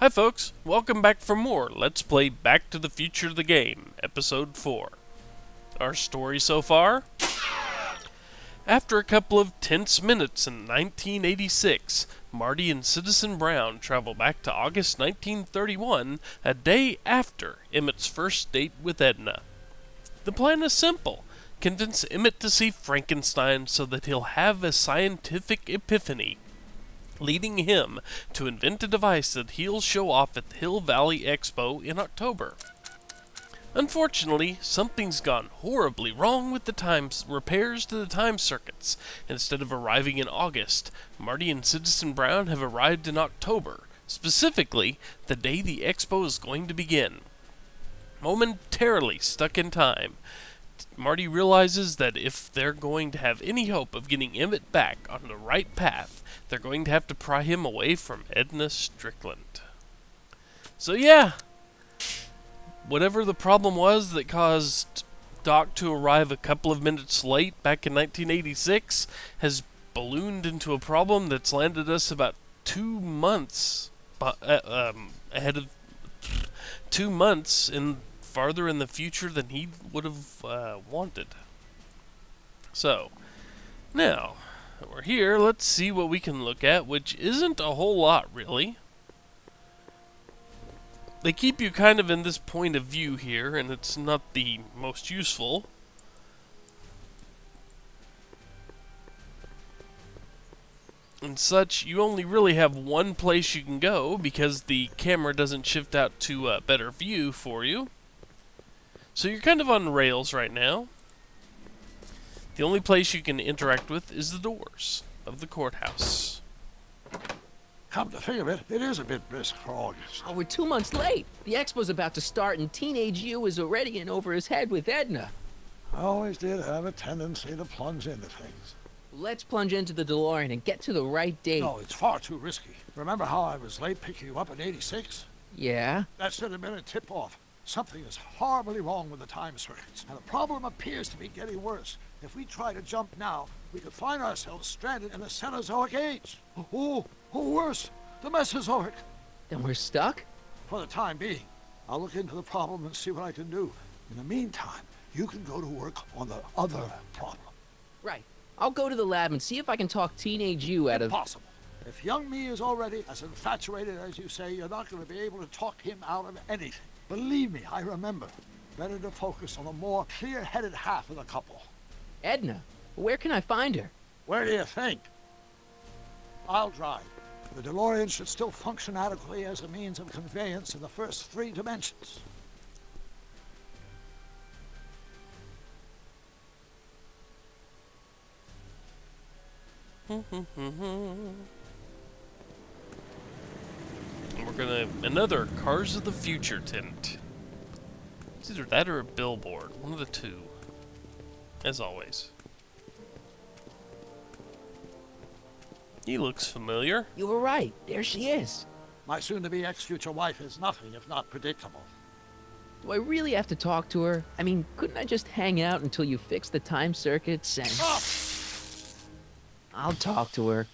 Hi folks, welcome back for more Let's Play Back to the Future the Game, Episode 4. Our story so far? After a couple of tense minutes in 1986, Marty and Citizen Brown travel back to August 1931, a day after Emmett's first date with Edna. The plan is simple. Convince Emmett to see Frankenstein so that he'll have a scientific epiphany, leading him to invent a device that he'll show off at the Hill Valley Expo in October. Unfortunately, something's gone horribly wrong with the repairs to the time circuits. Instead of arriving in August, Marty and Citizen Brown have arrived in October, specifically the day the expo is going to begin. Momentarily stuck in time, Marty realizes that if they're going to have any hope of getting Emmett back on the right path, they're going to have to pry him away from Edna Strickland. So yeah, whatever the problem was that caused Doc to arrive a couple of minutes late back in 1986 has ballooned into a problem that's landed us about 2 months ahead of 2 months farther in the future than he would have wanted. So, now that we're here, let's see what we can look at, which isn't a whole lot, really. They keep you kind of in this point of view here, and it's not the most useful. And such, you only really have one place you can go because the camera doesn't shift out to a better view for you. So you're kind of on rails right now. The only place you can interact with is the doors of the courthouse. Come to think of it, it is a bit brisk for August. Oh, we're 2 months late. The expo's about to start and teenage you is already in over his head with Edna. I always did have a tendency to plunge into things. Let's plunge into the DeLorean and get to the right date. No, it's far too risky. Remember how I was late picking you up in '86? Yeah? That should have been a tip-off. Something is horribly wrong with the time circuits, and the problem appears to be getting worse. If we try to jump now, we could find ourselves stranded in the Cenozoic age. Or worse, the Mesozoic. Then we're stuck? For the time being, I'll look into the problem and see what I can do. In the meantime, you can go to work on the other problem. Right. I'll go to the lab and see if I can talk teenage you out of... Impossible. If young me is already as infatuated as you say, you're not going to be able to talk him out of anything. Believe me, I remember. Better to focus on the more clear-headed half of the couple. Edna? Where can I find her? Where do you think? I'll drive. The DeLorean should still function adequately as a means of conveyance in the first 3 dimensions. We're gonna another Cars of the Future tent. It's either that or a billboard, one of the two. As always. He looks familiar. You were right. There she is. My soon-to-be ex-future wife is nothing if not predictable. Do I really have to talk to her? I mean, couldn't I just hang out until you fix the time circuits and... Oh! I'll talk to her.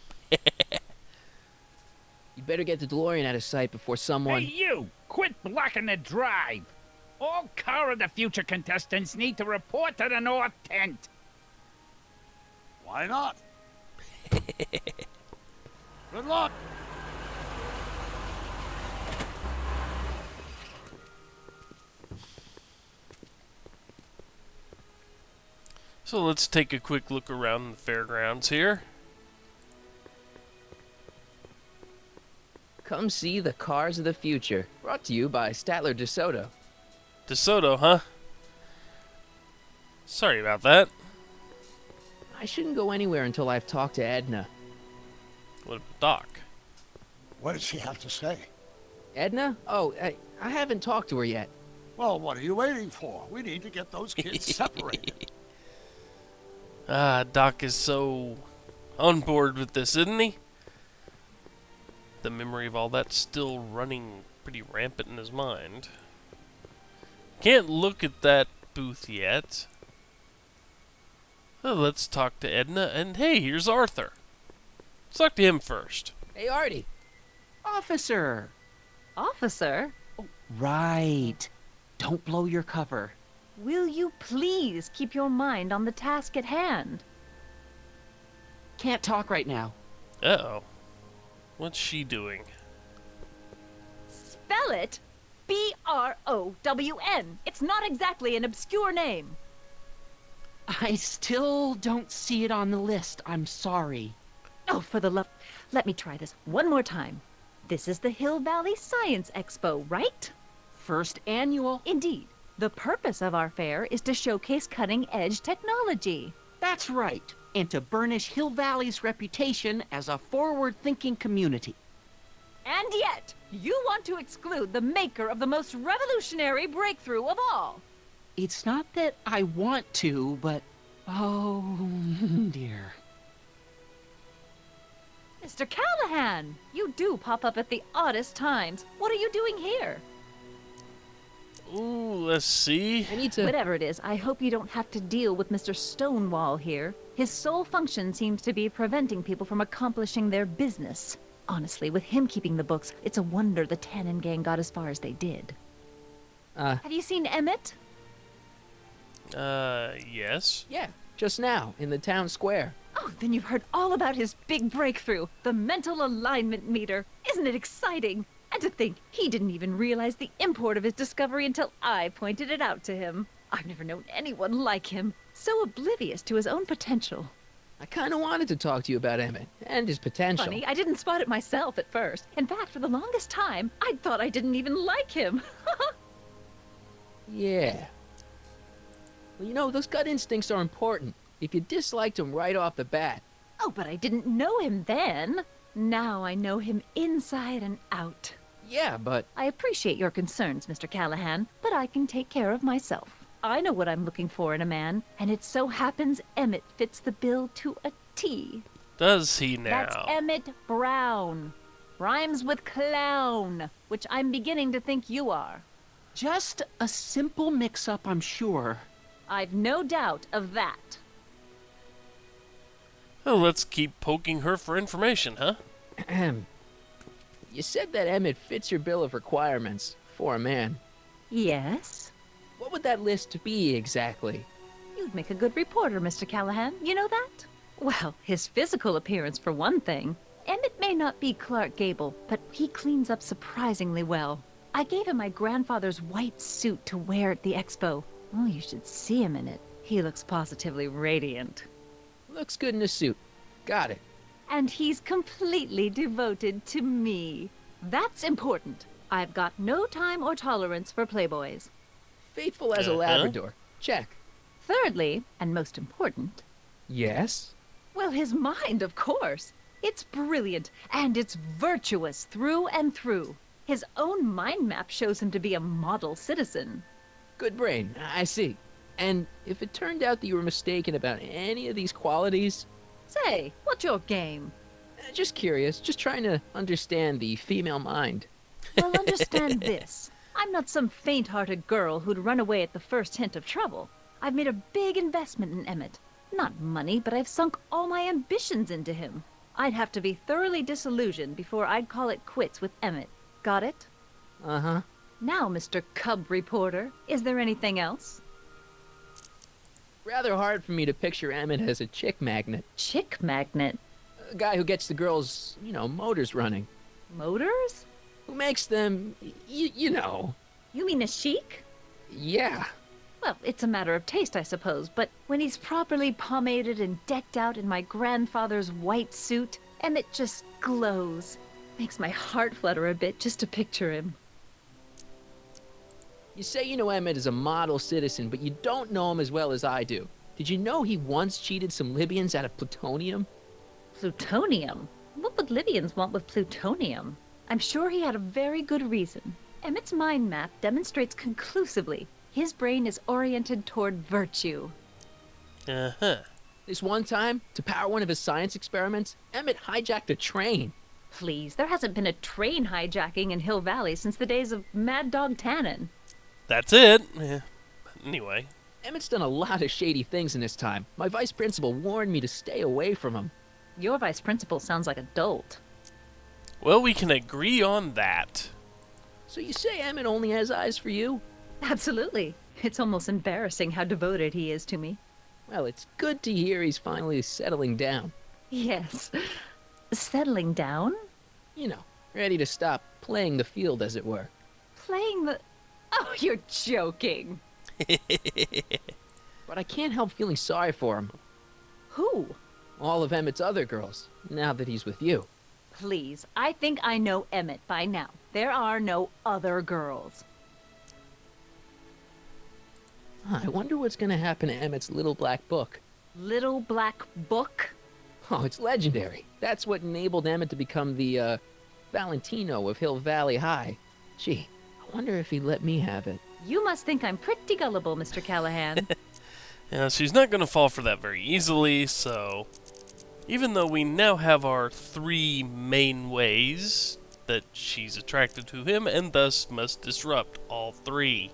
You better get the DeLorean out of sight before someone... Hey, you! Quit blocking the drive! All Car of the Future contestants need to report to the North Tent. Why not? Good luck! So let's take a quick look around the fairgrounds here. Come see the Cars of the Future. Brought to you by Statler DeSoto. DeSoto, huh? Sorry about that. I shouldn't go anywhere until I've talked to Edna. What about Doc? What did she have to say? Edna? Oh, I haven't talked to her yet. Well, what are you waiting for? We need to get those kids separated. Doc is so on board with this, isn't he? The memory of all that's still running pretty rampant in his mind. Can't look at that booth yet. Well, let's talk to Edna, and hey, here's Arthur. Let's talk to him first. Hey, Artie. Officer! Officer, Right. Don't blow your cover. will you please keep your mind on the task at hand? Can't talk right now. Uh-oh. What's she doing? Spell it B-R-O-W-N. It's not exactly an obscure name. I still don't see it on the list. I'm sorry. Oh, for the love... Let me try this one more time. This is the Hill Valley Science Expo, right? First annual. Indeed. The purpose of our fair is to showcase cutting-edge technology. That's right. And to burnish Hill Valley's reputation as a forward-thinking community. And yet, you want to exclude the maker of the most revolutionary breakthrough of all. It's not that I want to, but... Oh, dear. Mr. Callahan, you do pop up at the oddest times. What are you doing here? Ooh, let's see. I need to... Whatever it is, I hope you don't have to deal with Mr. Stonewall here. His sole function seems to be preventing people from accomplishing their business. Honestly, with him keeping the books, it's a wonder the Tannen gang got as far as they did. Have you seen Emmett? Yes. Yeah, just now, in the town square. Oh, then you've heard all about his big breakthrough, the mental alignment meter. Isn't it exciting? And to think, he didn't even realize the import of his discovery until I pointed it out to him. I've never known anyone like him, so oblivious to his own potential. I kind of wanted to talk to you about Emmett and his potential. Funny, I didn't spot it myself at first. In fact, for the longest time, I'd thought I didn't even like him. Yeah. Well, you know, those gut instincts are important. If you disliked him right off the bat. Oh, but I didn't know him then. Now I know him inside and out. Yeah, but... I appreciate your concerns, Mr. Callahan, but I can take care of myself. I know what I'm looking for in a man, and it so happens Emmett fits the bill to a T. Does he now? That's Emmett Brown. Rhymes with clown, which I'm beginning to think you are. Just a simple mix-up, I'm sure. I've no doubt of that. Well, let's keep poking her for information, huh? You said that Emmett fits your bill of requirements for a man. Yes? What would that list be exactly? You'd make a good reporter, Mr. Callahan. You know that? Well, his physical appearance for one thing. Emmett may not be Clark Gable, but he cleans up surprisingly well. I gave him my grandfather's white suit to wear at the expo. Oh, you should see him in it. He looks positively radiant. Looks good in a suit. Got it. And he's completely devoted to me. That's important. I've got no time or tolerance for playboys. Faithful as a Labrador. Check. Thirdly, and most important, Yes? well, his mind, of course. It's brilliant, and it's virtuous through and through. His own mind map shows him to be a model citizen. Good brain. I see. And if it turned out that you were mistaken about any of these qualities... Say, what's your game? Just curious. Just trying to understand the female mind. Well, understand this. I'm not some faint-hearted girl who'd run away at the first hint of trouble. I've made a big investment in Emmett. Not money, but I've sunk all my ambitions into him. I'd have to be thoroughly disillusioned before I'd call it quits with Emmett. Got it? Uh-huh. Now, Mr. Cub Reporter, is there anything else? Rather hard for me to picture Emmett as a chick magnet. Chick magnet? A guy who gets the girls, motors running. Motors? Who makes them, you know. You mean a chic? Yeah. Well, it's a matter of taste, I suppose, but when he's properly pomaded and decked out in my grandfather's white suit, Emmett just glows. Makes my heart flutter a bit just to picture him. You say you know Emmett is a model citizen, but you don't know him as well as I do. Did you know he once cheated some Libyans out of plutonium? Plutonium? What would Libyans want with plutonium? I'm sure he had a very good reason. Emmett's mind map demonstrates conclusively his brain is oriented toward virtue. Uh-huh. This one time, to power one of his science experiments, Emmett hijacked a train. Please, there hasn't been a train hijacking in Hill Valley since the days of Mad Dog Tannen. That's it. Yeah. Anyway. Emmett's done a lot of shady things in his time. My vice principal warned me to stay away from him. Your vice principal sounds like a dolt. Well, we can agree on that. So you say Emmett only has eyes for you? Absolutely. It's almost embarrassing how devoted he is to me. Well, it's good to hear he's finally settling down. Yes. Settling down? You know, ready to stop playing the field, as it were. Playing the... Oh, you're joking. But I can't help feeling sorry for him. Who? All of Emmett's other girls, now that he's with you. Please, I think I know Emmett by now. There are no other girls. I wonder what's gonna happen to Emmett's little black book. Little black book? Oh, it's legendary. That's what enabled Emmett to become the, Valentino of Hill Valley High. Gee, I wonder if he'd let me have it. You must think I'm pretty gullible, Mr. Callahan. Yeah, she's not going to fall for that very easily, so... Even though we now have our 3 main ways that she's attracted to him, and thus must disrupt all 3.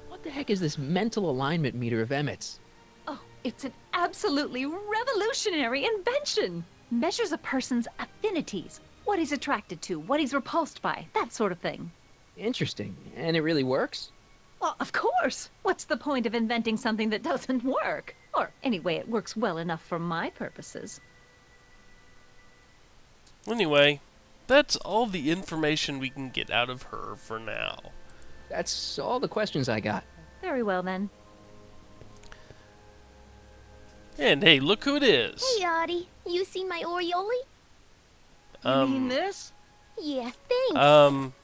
What the heck is this mental alignment meter of Emmett's? Oh, it's an absolutely revolutionary invention. Measures a person's affinities, what he's attracted to, what he's repulsed by, that sort of thing. Interesting. And it really works? Well, of course. What's the point of inventing something that doesn't work? Or, anyway, it works well enough for my purposes. Anyway, that's all the information we can get out of her for now. That's all the questions I got. Very well, then. And hey, look who it is. Hey, Artie. You see my Oriole? You mean this? Yeah, thanks.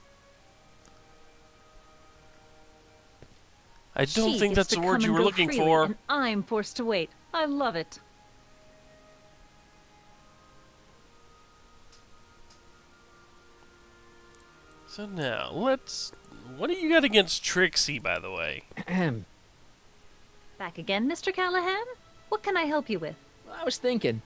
I don't She think gets that's to the word come you and were go looking freely, for. And I'm forced to wait. I love it. So now, let's... What do you got against Trixie, by the way? Ahem. Back again, Mr. Callahan? What can I help you with? I was thinking,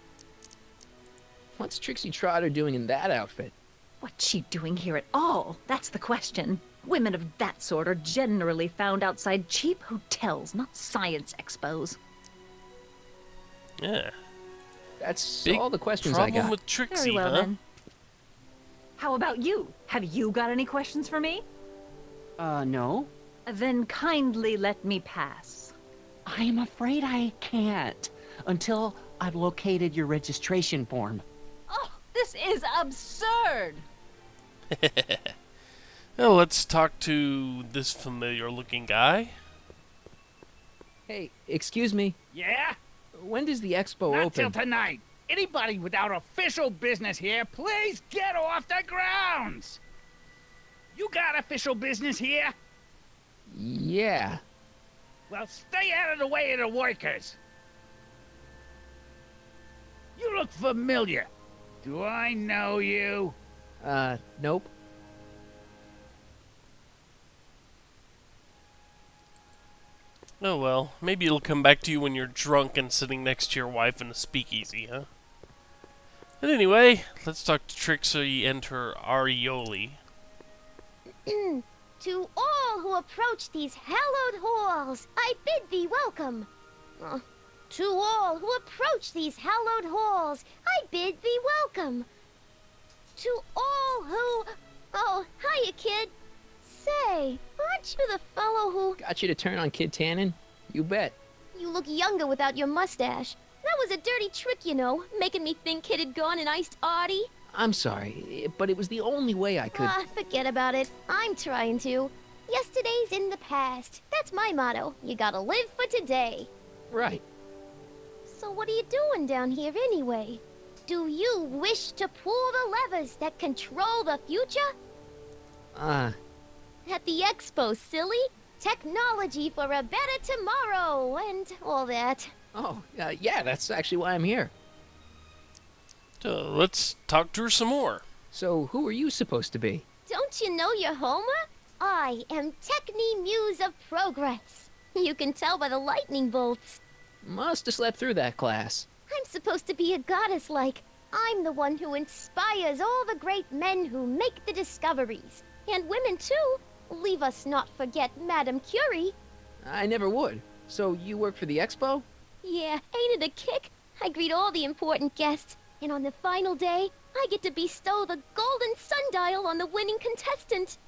what's Trixie Trotter doing in that outfit? What's she doing here at all? That's the question. Women of that sort are generally found outside cheap hotels, not science expos. Yeah. That's Big all the questions I problem got. with Trixie, Very well, huh? then. How about you? Have you got any questions for me? No. Then kindly let me pass. I am afraid I can't until I've located your registration form. Oh, this is absurd! Well, let's talk to this familiar-looking guy. Hey, excuse me. Yeah? When does the expo Not till open? tonight. Anybody without official business here, please get off the grounds! You got official business here? Yeah. Well, stay out of the way of the workers. You look familiar. Do I know you? Nope. Oh well, maybe it'll come back to you when you're drunk and sitting next to your wife in a speakeasy, huh? But anyway, let's talk to Trixie and her Arioli. To all who approach these hallowed halls, I bid thee welcome. To all who approach these hallowed halls, I bid thee welcome. To all who... Oh, hiya, kid. Say, aren't you the fellow who... Got you to turn on Kid Tannen? You bet. You look younger without your mustache. That was a dirty trick, you know, making me think Kid had gone and iced Artie. I'm sorry, but it was the only way I could... Forget about it. I'm trying to. Yesterday's in the past. That's my motto. You gotta live for today. Right. So what are you doing down here anyway? Do you wish to pull the levers that control the future? At the expo, silly. Technology for a better tomorrow and all that. Oh, yeah, that's actually why I'm here. So let's talk to her some more. So, who are you supposed to be? Don't you know your Homer? I am Techni Muse of Progress. You can tell by the lightning bolts. Must have slept through that class. I'm supposed to be a goddess like. I'm the one who inspires all the great men who make the discoveries. And women too. Leave us not forget Madame Curie. I never would. So, you work for the expo? Yeah, ain't it a kick? I greet all the important guests. And on the final day, I get to bestow the golden sundial on the winning contestant.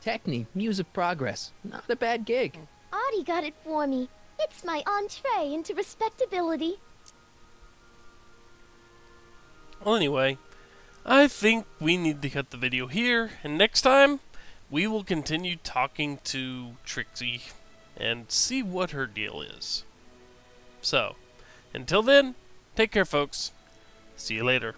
Techne, Muse of Progress. Not a bad gig. Audie got it for me. It's my entree into respectability. Well, anyway, I think we need to cut the video here, and next time we will continue talking to Trixie and see what her deal is. So, until then, take care, folks. See you later.